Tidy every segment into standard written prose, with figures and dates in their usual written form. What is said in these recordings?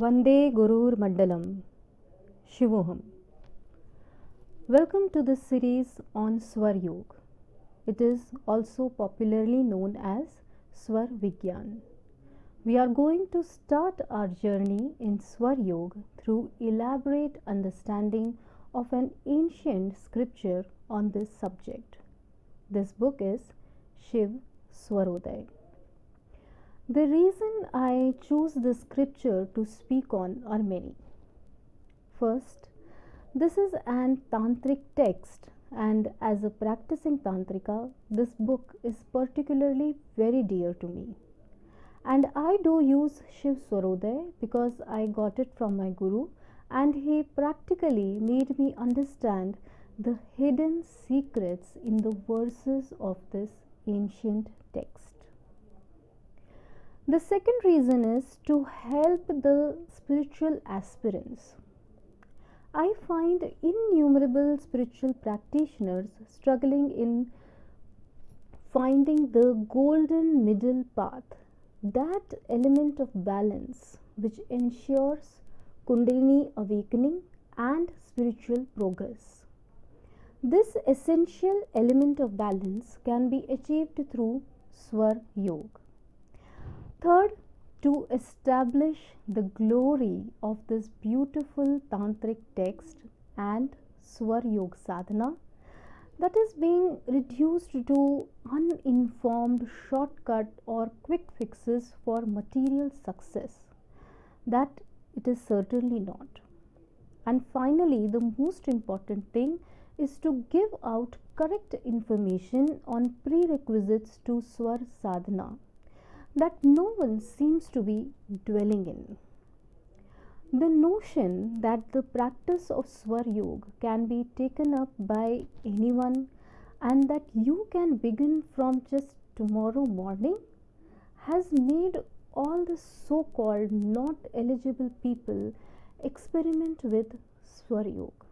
Vande Gurur Mandalam Shivoham. Welcome to the series on Swar Yoga. It is also popularly known as Swar Vigyan. We are going to start our journey in Swar Yoga through elaborate understanding of an ancient scripture on this subject. This book is Shiv Swarodaya. The reason I choose this scripture to speak on are many. First, this is an tantric text, and as a practicing tantrika, this book is particularly very dear to me. And I do use Shiv Swarodaya because I got it from my guru, and he practically made me understand the hidden secrets in the verses of this ancient text. The second reason is to help the spiritual aspirants. I find innumerable spiritual practitioners struggling in finding the golden middle path, that element of balance which ensures Kundalini awakening and spiritual progress. This essential element of balance can be achieved through Swar Yoga. Third, to establish the glory of this beautiful tantric text and Swar Yoga sadhana that is being reduced to uninformed shortcut or quick fixes for material success, that it is certainly not. And finally, the most important thing is to give out correct information on prerequisites to Swar sadhana that no one seems to be dwelling in. The notion that the practice of Swar Yoga can be taken up by anyone and that you can begin from just tomorrow morning has made all the so-called not eligible people experiment with Swar Yoga,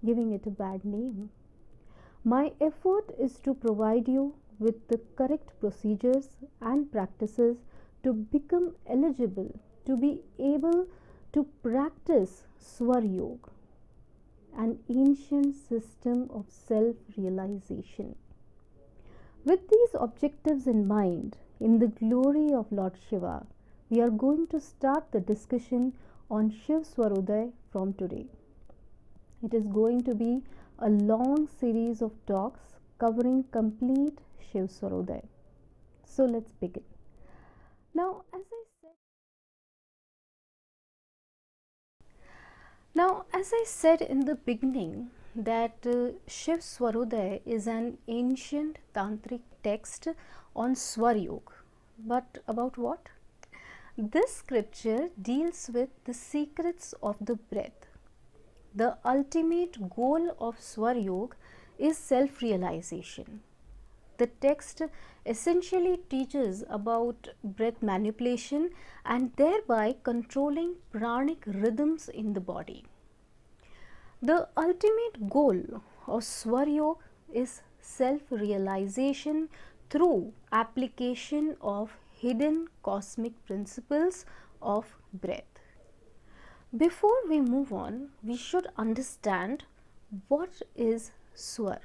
giving it a bad name. My effort is to provide you with the correct procedures and practices to become eligible to be able to practice Swar Yoga, an ancient system of self-realization. With these objectives in mind, in the glory of Lord Shiva, we are going to start the discussion on Shiv Swarodaya from today. It is going to be a long series of talks covering complete Shiv Swarodaya. So let's begin. Now, as I said in the beginning, that Shiv Swarodaya is an ancient tantric text on Swar Yoga. But about what? This scripture deals with the secrets of the breath. The ultimate goal of Swar Yoga is self-realization. The text essentially teaches about breath manipulation and thereby controlling pranic rhythms in the body. The ultimate goal of Swar Yoga is self-realization through application of hidden cosmic principles of breath. Before we move on, we should understand what is Swar.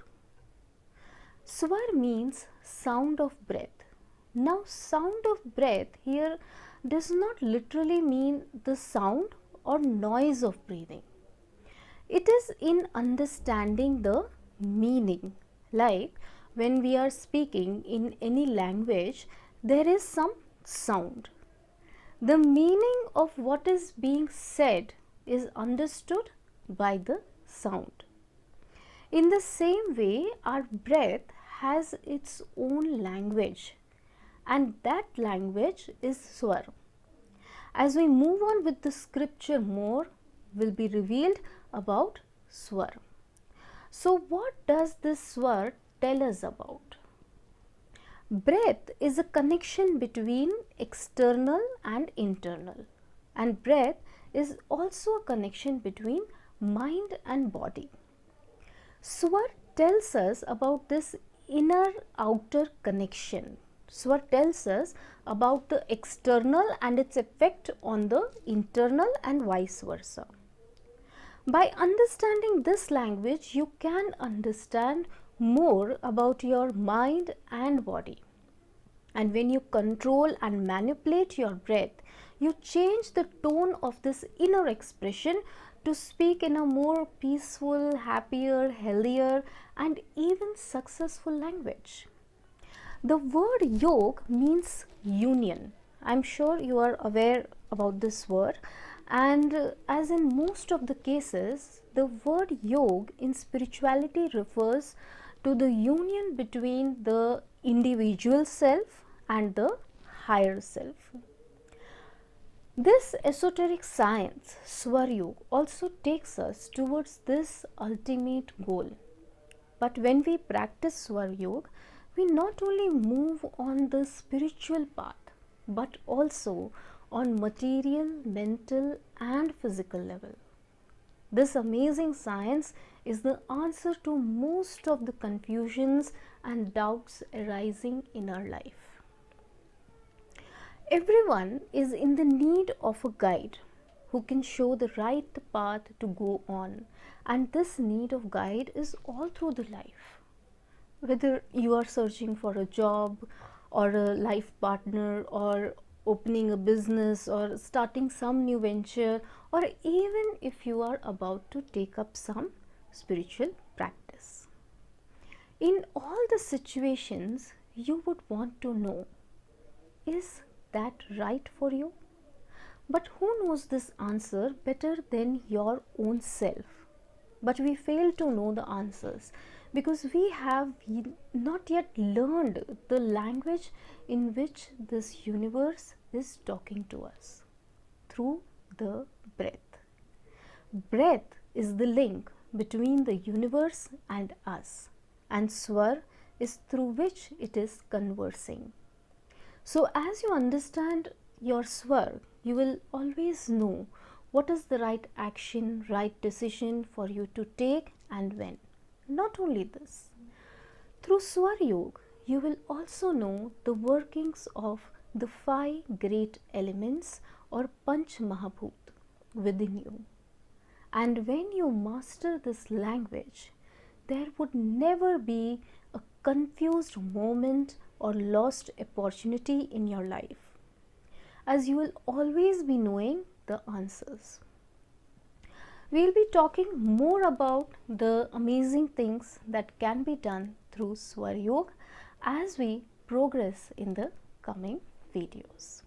Swar means sound of breath. Now, sound of breath here does not literally mean the sound or noise of breathing. It is in understanding the meaning. Like when we are speaking in any language, there is some sound. The meaning of what is being said is understood by the sound. In the same way, our breath has its own language, and that language is Swar. As we move on with the scripture, more will be revealed about Swar. So, what does this Swar tell us about? Breath is a connection between external and internal, and breath is also a connection between mind and body. Swar tells us about this inner outer connection. Swar tells us about the external and its effect on the internal and vice versa. By understanding this language, you can understand more about your mind and body. And when you control and manipulate your breath, you change the tone of this inner expression to speak in a more peaceful, happier, healthier, and even successful language. The word yog means union. I'm sure you are aware about this word, and as in most of the cases, the word yog in spirituality refers to the union between the individual self and the higher self. This esoteric science, Swaryog, also takes us towards this ultimate goal. But when we practice Swaryog, we not only move on the spiritual path, but also on material, mental, and physical level. This amazing science is the answer to most of the confusions and doubts arising in our life. Everyone is in the need of a guide who can show the right path to go on, and this need of guide is all through the life. Whether you are searching for a job or a life partner or opening a business or starting some new venture, or even if you are about to take up some spiritual practice. In all the situations, you would want to know, is that right for you? But who knows this answer better than your own self? But we fail to know the answers because we have not yet learned the language in which this universe is talking to us through the breath. Breath is the link between the universe and us, and Swar is through which it is conversing. So as you understand your Swar, you will always know what is the right action, right decision for you to take and when. Not only this, through Swar Yoga, you will also know the workings of the 5 great elements or Panch Mahabhut within you. And when you master this language, there would never be a confused moment or lost opportunity in your life, as you will always be knowing the answers. We will be talking more about the amazing things that can be done through Swar Yoga as we progress in the coming videos.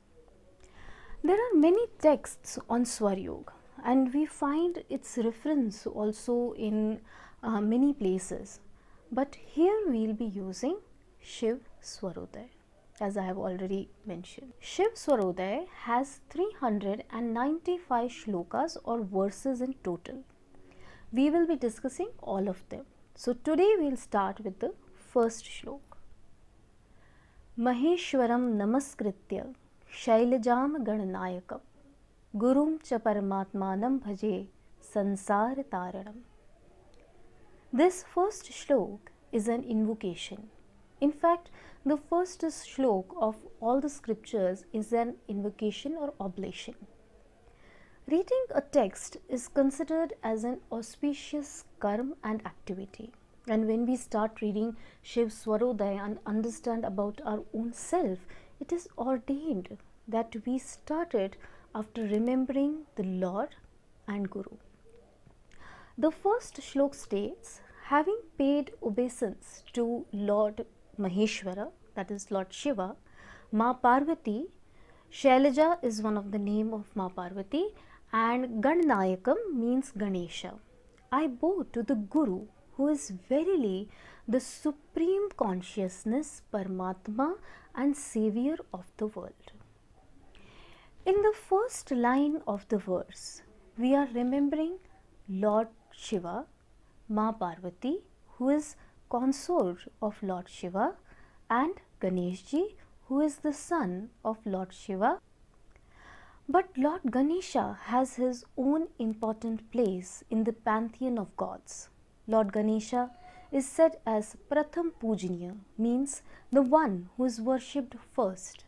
There are many texts on Swar Yoga, and we find its reference also in many places. But here we will be using Shiv Swaroday, as I have already mentioned. Shiv Swaroday has 395 shlokas or verses in total. We will be discussing all of them. So today we will start with the first shlok. Maheshwaram namaskritya shailajam gananayakam gurum cha paramatmanam bhaje sansar taranam. This first shlok is an invocation. In fact, the first shlok of all the scriptures is an invocation or oblation. Reading a text is considered as an auspicious karma and activity. And when we start reading Shiv Swaroday and understand about our own self, it is ordained that we started after remembering the Lord and Guru. The first shlok states, having paid obeisance to Lord Maheshwara, that is Lord Shiva, Ma Parvati, Shailaja is one of the name of Ma Parvati, and Gananayakam means Ganesha. I bow to the Guru, who is verily the supreme consciousness, Paramatma and Savior of the world. In the first line of the verse, we are remembering Lord Shiva, Ma Parvati, who is consort of Lord Shiva, and Ganeshji, who is the son of Lord Shiva. But Lord Ganesha has his own important place in the pantheon of gods. Lord Ganesha is said as Pratham Pujaniya, means the one who is worshipped first.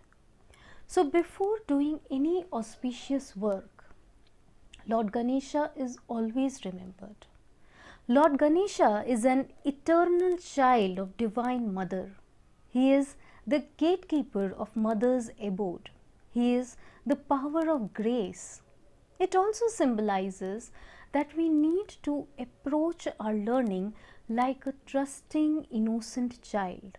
So before doing any auspicious work, Lord Ganesha is always remembered. Lord Ganesha is an eternal child of Divine Mother. He is the gatekeeper of Mother's abode. He is the power of grace. It also symbolizes that we need to approach our learning like a trusting, innocent child.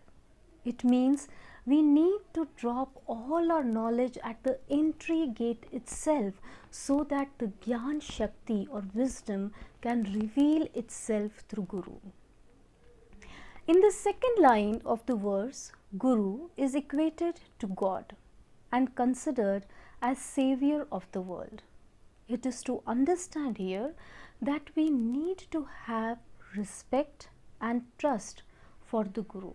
It means we need to drop all our knowledge at the entry gate itself so that the Gyan Shakti or wisdom can reveal itself through Guru. In the second line of the verse, Guru is equated to God and considered as savior of the world. It is to understand here that we need to have respect and trust for the Guru,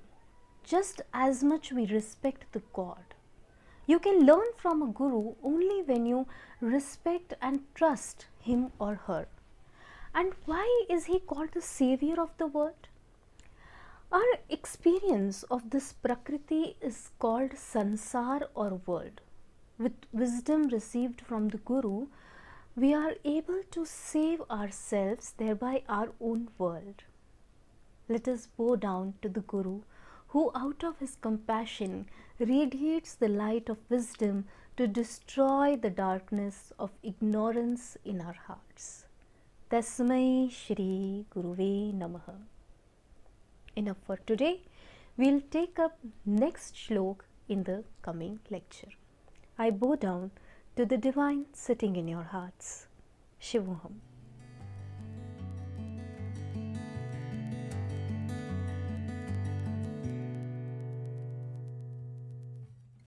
just as much we respect the God. You can learn from a Guru only when you respect and trust him or her. And why is he called the savior of the world? Our experience of this Prakriti is called Sansar or world. With wisdom received from the Guru, we are able to save ourselves, thereby our own world. Let us bow down to the Guru, who out of his compassion radiates the light of wisdom to destroy the darkness of ignorance in our hearts. Tasmai Shri Guruve Namaha. Enough for today. We'll take up next shlok in the coming lecture. I bow down to the divine sitting in your hearts. Shivoham.